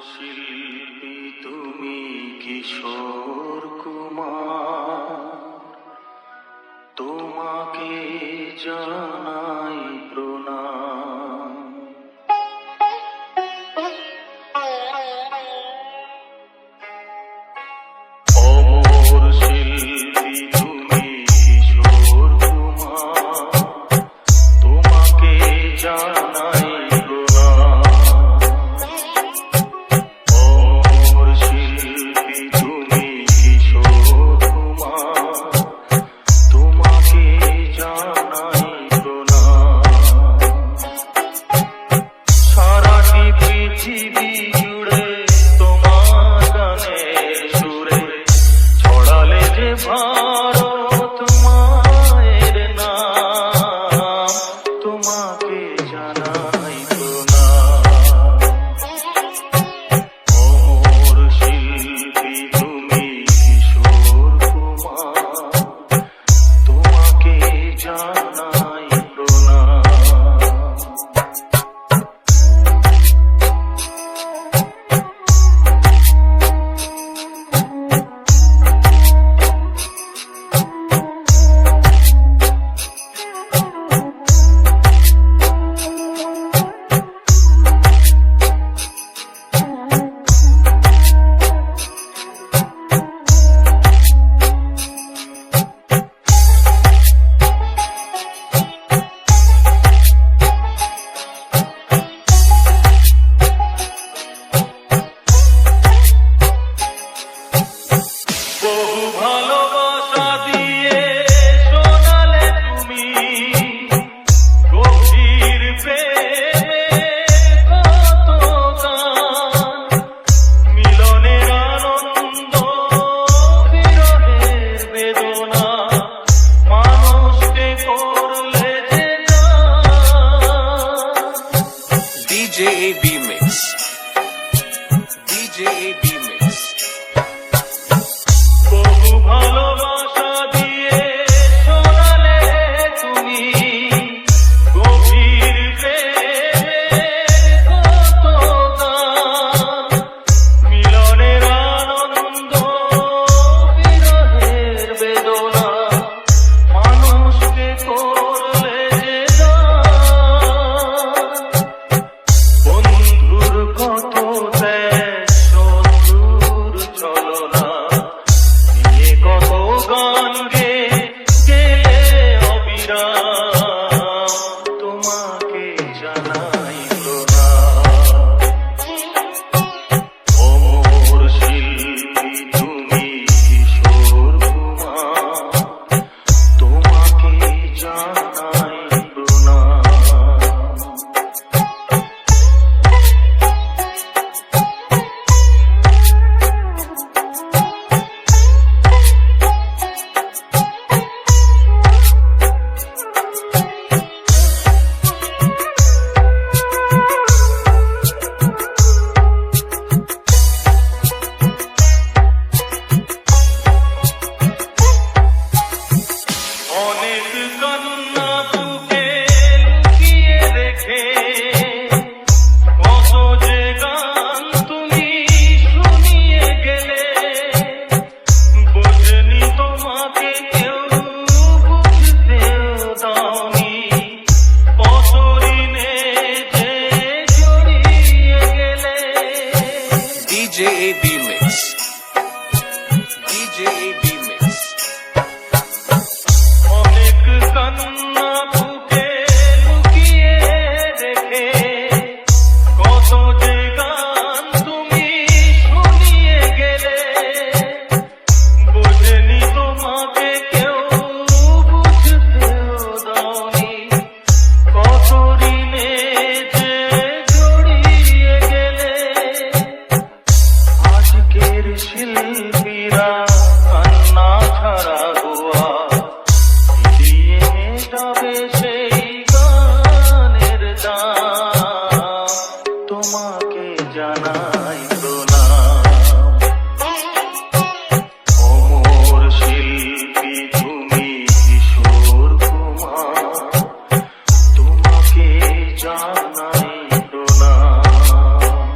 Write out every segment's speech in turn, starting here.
শিল্পী তুমি কিশোর কুমার, তোমাকে জানাই প্রণাম। অমর শিল্পী তুমি কিশোর কুমার, তোমাকে জানাই পৃথিবী জুড়ে তোমার গানের সুরে ছড়ালে যে ভারত মায়ের নাম, তোমাকে জানাই প্রণাম। অমর শিল্পী তুমি কিশোর কুমার, তোমাকে জানাই প্রণাম। বহু ভালোবাসা দিয়ে শোনালে তুমি গভীর প্রেমে কত গান, মিলনের আনন্দ বিরহের বেদনা, মানুষকে করলে যে DJ AB Mix, DJ AB Mix। বহু ভালোবাসা দিয়ে শোনালে তুমি গভীর প্রেমে কত গান, মিলনের আনন্দ বিরহের বেদনা, মানুষকে করলে যে বন্ধুর কত দেশ শত্রুর ছলনা, কত গান গেলে অবিরাম, তোমাকে জানাই প্রণাম। অমর শিল্পী তুমি কিশোর কুমার, তোমাকে জানাই প্রণাম। অনেক কান্না বুকে লুকিয়ে রেখে কত যে গান তুমি শুনিয়ে গেলে, বোঝেনি তোমাকে কেউ, বুঝতেও দাওনি, কত ঋণে যে জড়িয়ে গেলে। DJ AB Mix, DJ AB Mix। অনেক কান্না বুকে লুকিয়ে রেখে কত যে গান তুমি শুনিয়ে গেলে, বোঝেনি তোমাকে কেউ, বুঝতেও দাওনি, কত ঋণে যে জড়িয়ে গেলে। আজকের শিল্পীরা কান্না ছাড়া গোয়া দিয়ে যাবে সেই গানের দাম, তোমাকে জানাই প্রণাম। অমর শিল্পী তুমি কিশোর কুমার, তোমাকে জানাই প্রণাম।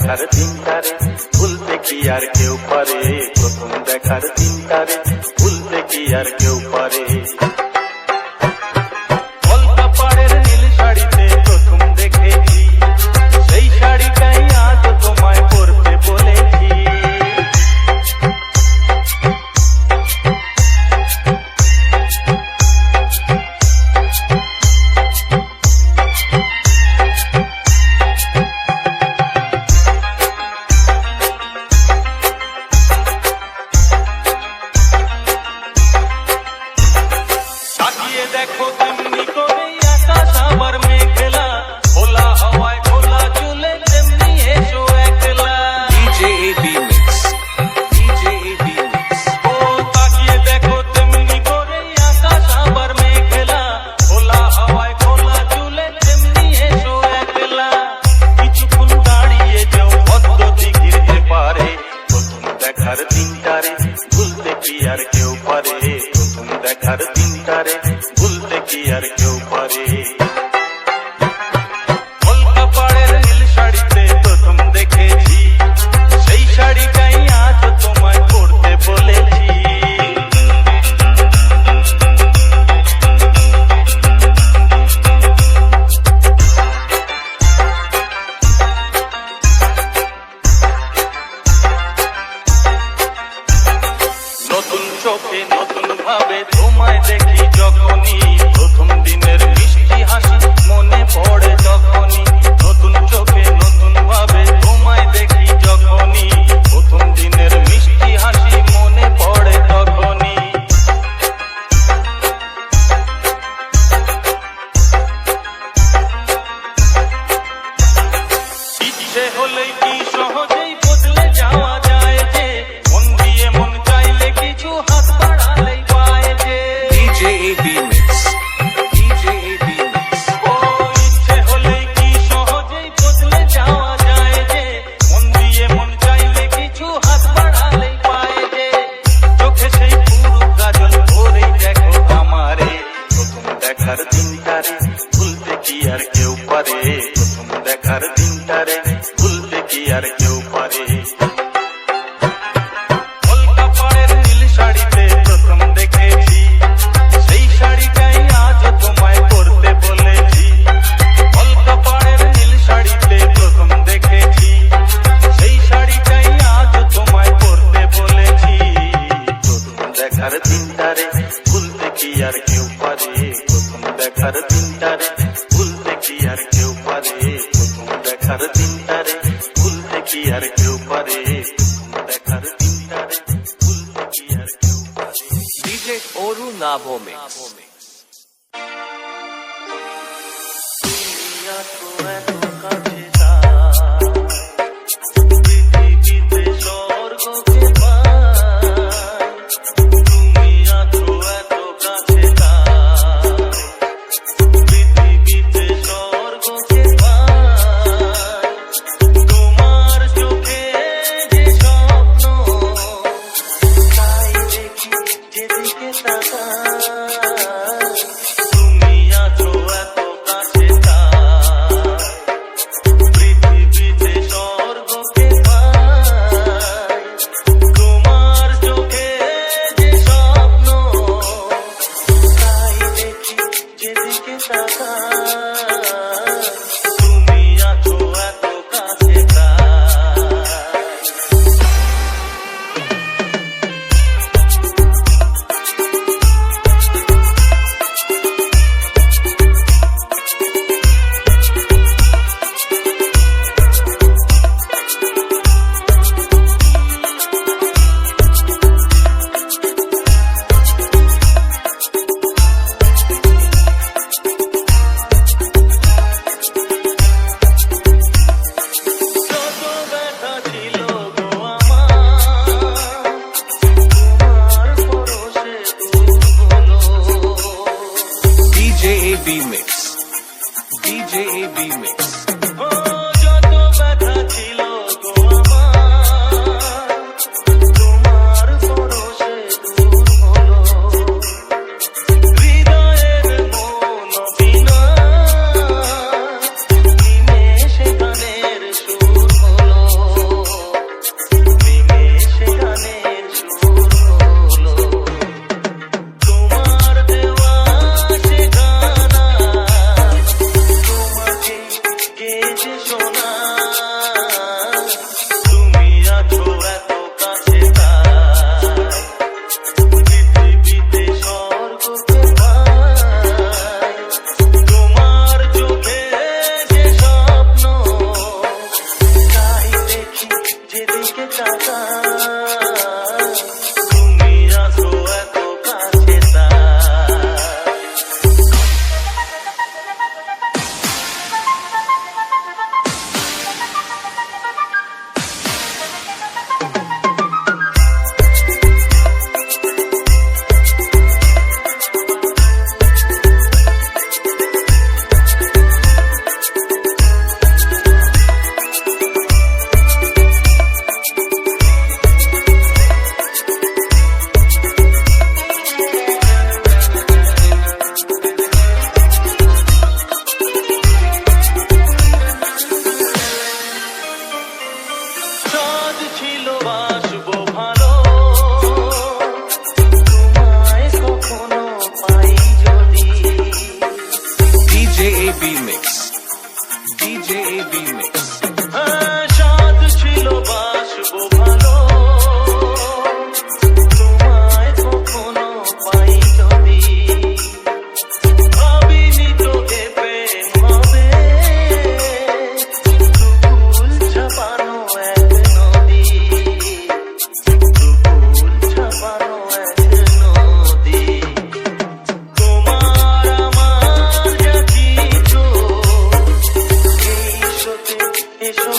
দেখার দিনটারে ভুলতে কি আর কেউ পারে, প্রথম দেখার দিনটারে ভুলতে কি আর কেউ পারে। কলকাপাড়ের নীল শাড়িতে প্রথম দেখেছি, সেই শাড়িটাই আজ তোমায় পরতে বলেছি। দেখো তেমনি করে আকাশ আবার মেঘলা, খোলা হাওয়ায় খোলা চুলে তেমনি এসো একলা। DJ AB Mix, DJ AB Mix। ও তাকিয়ে দেখো তেমনি করে আকাশ আবার মেঘলা, খোলা হাওয়ায় খোলা চুলে তেমনি এসো একলা। কিছুক্ষণ দাঁড়িয়ে যাও ভদ্র দিঘির এপারে, প্রথম দেখার দিনটারে ভুলতে কি আর কেউ পারে, প্রথম দেখার দিনটারে ভুলতে কি আর কেউ পারে। কলকাপাড়ের নীল শাড়িতে প্রথম দেখেছি, সেই শাড়িটাই আজ তোমায় পরতে বলেছি। নতুন চোখে নতুন ভাবে তোমায় দেখি যখনই, প্রথম দিনের মিষ্টি হাসি মনে পড়ে যখনই। নতুন চোখে নতুন ভাবে তোমায় দেখি যখনই, প্রথম দিনের মিষ্টি হাসি মনে পড়ে তখনই। ইচ্ছে হলেই কি সহজেই বদলে যাওয়া যায় যে, মন দিয়ে মন চাইলে কিছু হাত বাড়ালেই পায় যে। DJ AB Mix, DJ AB Mix। ও ইচ্ছে হলেই কি সহজেই বদলে যাওয়া যায় যে, মন দিয়ে মন চাইলে কিছু হাত বাড়ালেই পায় যে। চোখে সেই পুরো গাজল ভরেই দেখো আমারে, প্রথম দেখার দিনটারে ভুলতে কি আর কেউ পারে, প্রথম দেখার দিনটারে ভুলতে কি আর কেউ পারে। কলকাপাড়ের নীল শাড়িতে প্রথম দেখেছি, সেই শাড়িটাই আজ তোমায় পরতে বলেছি। কলকাপাড়ের নীল শাড়িতে প্রথম দেখেছি, সেই শাড়িটাই আজ তোমায় পরতে বলেছি। প্রথম দেখার দিনটারে ভুলতে কি আর কেউ পারে, প্রথম দেখার দিনটারে ভুলতে কি আর কেউ পারে, প্রথম দেখার দিনটারে ভুলতে কি আর কেউ পারে, প্রথম দেখার দিনটারে ভুলতে কি আর কেউ পারে। DJ Oru Navo Mix। তুমি আছো এত কাছে তাই, পৃথিবীতে স্বর্গকে পাই। তুমি আছো এত কাছে তাই, পৃথিবীতে স্বর্গকে পাই। তোমার চোখে যে স্বপ্ন, তাই দেখি যেদিকে তাকাই।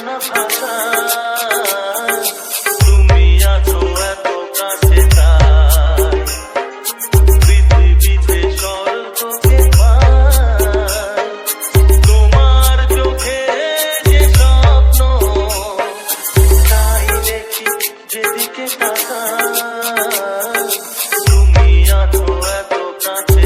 না ভাষা তুমি আছো এত কাছে তাই পৃথিবীতে স্বর্গকে পাই তোমার চোখে যে স্বপ্ন তাই দেখি যেদিকে তাকাই তুমি আছো এত কাছে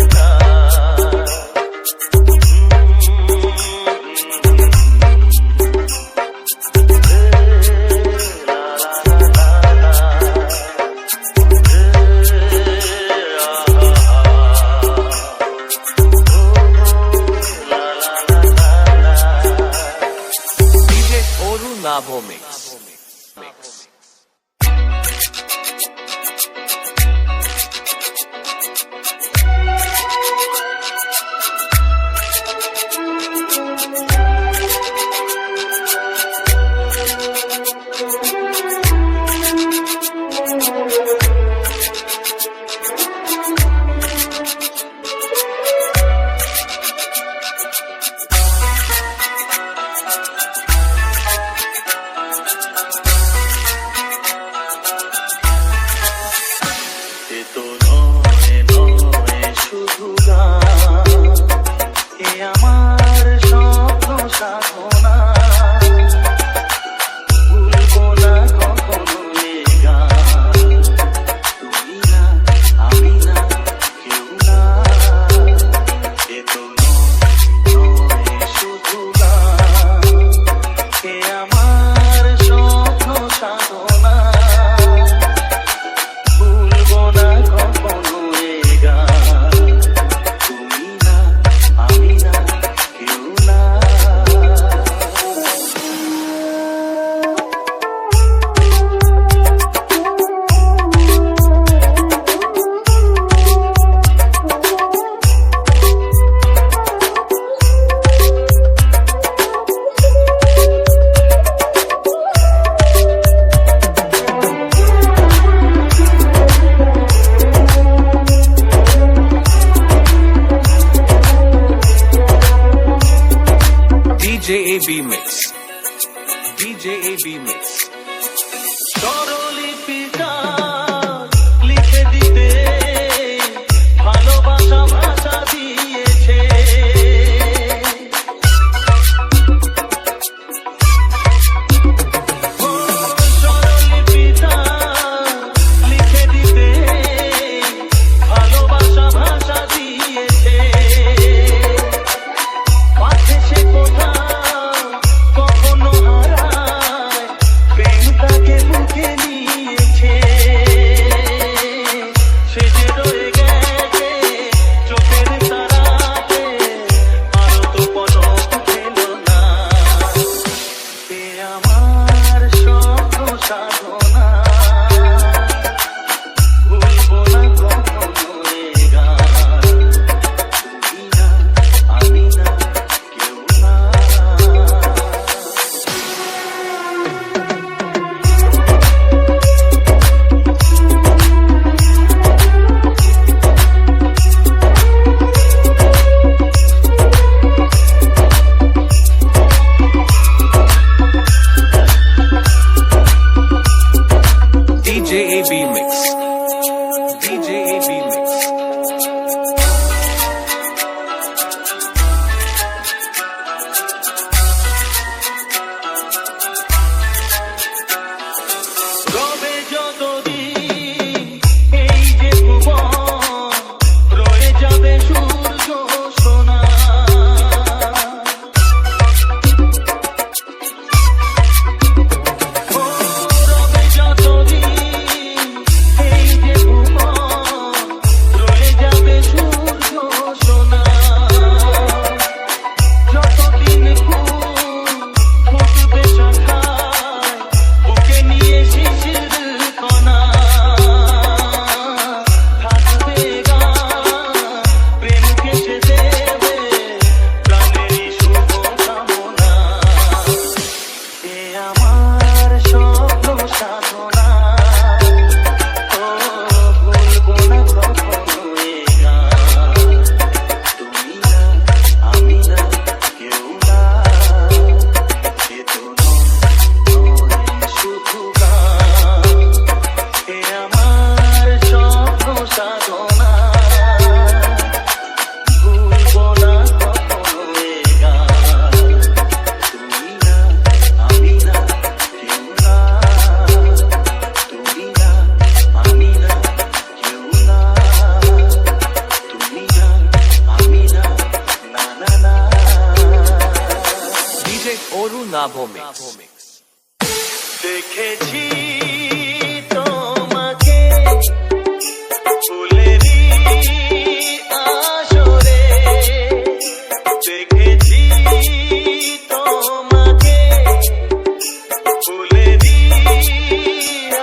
DJ Olu Navo Mix. এ তো নয় নয় শুধু গান এ আমার স্বপ্ন সাধনা ভুলবো না কখনো এ গান তুমি না আমি না কেউ না এ তো নয় শুধু গান এ আমার স্বপ্ন সাধনা ভুলবো না কখনো এ গান তুমি না আমি না কেউ না DJ AB Mix. DJ AB Mix. স্বরলিপিটা লিখে দিতে ভালোবাসা ভাষা দিয়েছে ও স্বরলিপিটা লিখে দিতে ভালোবাসা ভাষা দিয়েছে পাশে সে কোথাও কখনো হারায় প্রেম তাকে বুকে নিয়েছে সে যে রয়ে গেছে চোখের তারাতে আরো তো পলক ফেলো না এ আমার স্বপ্ন সাধনা ভুলবো না কখনো এ গান তুমি না আমি না কেউ না DJ AB Mix. DJ AB Mix. রবে যতদিন এই যে ভুবন রয়ে যাবে সূর্য সোনা ও রবে যতদিন এই যে ভুবন রয়ে যাবে সূর্য সোনা যতদিন ফুটবে শাখায় বুকে নিয়ে শিশির কণা থাকবে গান প্রেমকে সে দেবে প্রাণেরই শুভ কামনা এ আমার স্বপ্ন সাধনা ও ভুলবো না কখনো এ গান তুমি না আমি না কেউ না এ তো নয় Bravo Mix. দেখেছি তোমাকে ফুলেরই আসরে, দেখেছি তোমাকে ফুলেরই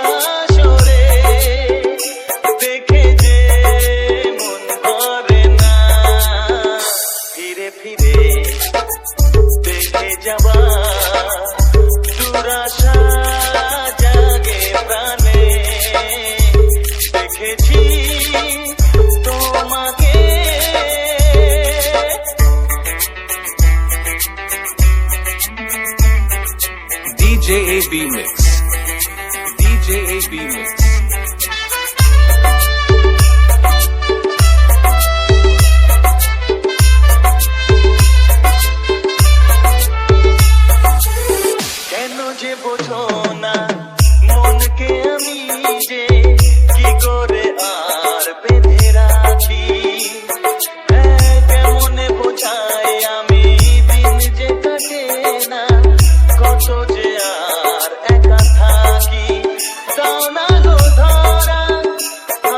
আসরে, দেখে যে মন করে না ফিরে ফিরে দেখে যাবা দুরাশা জাগে প্রাণে, দেখেছি তোমাকে। DJ AB Mix. DJ AB Mix. কেন যে বোঝো না মনকে আমি যে কি করে আর বেঁধে রাখি, হ্যাঁ কেমনে বোঝাই আমি দিন যে কাটে না, কত যে আর একা থাকি। দাও না গো ধরা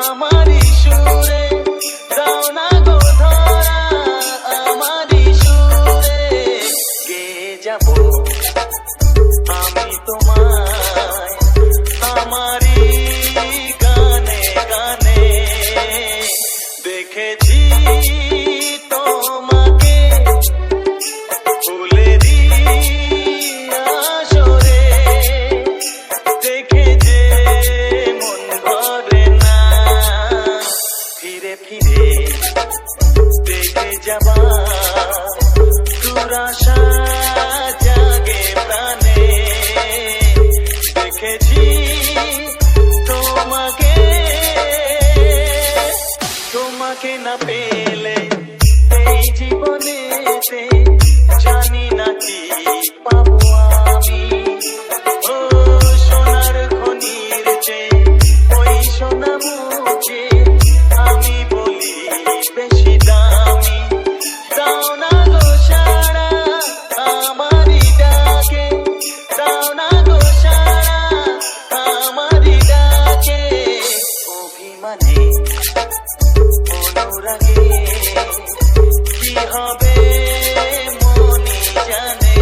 আমারই সুরে, দাও না গো ধরা আমারই সুরে, গেয়ে যাবো আমি তোমায় আমারই গানে গানে, দেখেছি তোমাকে ফুলেরই আসরে, দেখে যে মন ভরে না ফিরে ফিরে দেখে যাবা দুরাশা জাগে প্রাণে, দেখেছি তোমাকে। তোমাকে না পেলে এই জীবনেতে জানি না কি পাবো আমি, ও সোনার খনির চেয়ে ওই সোনা মুখে আমি বলি বেশি দামি। দাও না গো সারা আমারই ডাকে, দাও না গো সারা আমারই ডাকে, অভিমানে অনুরাগে কি হবে মনি জানে,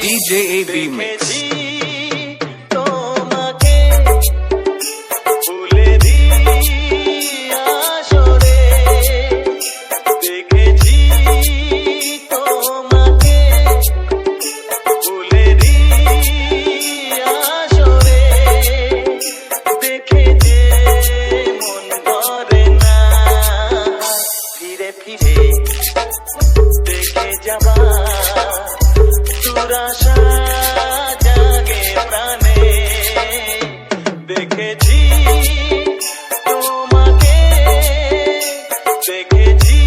DJ AB Mix. দেখেছি তোমাকে ফুলেরই আসরে, দেখেছি তোমাকে ফুলেরই আসরে, দেখে যে মন করে না ফিরে ফিরে দেখে যাবা দুরাশা জাগে প্রাণে, দেখেছি তোমাকে, দেখেছি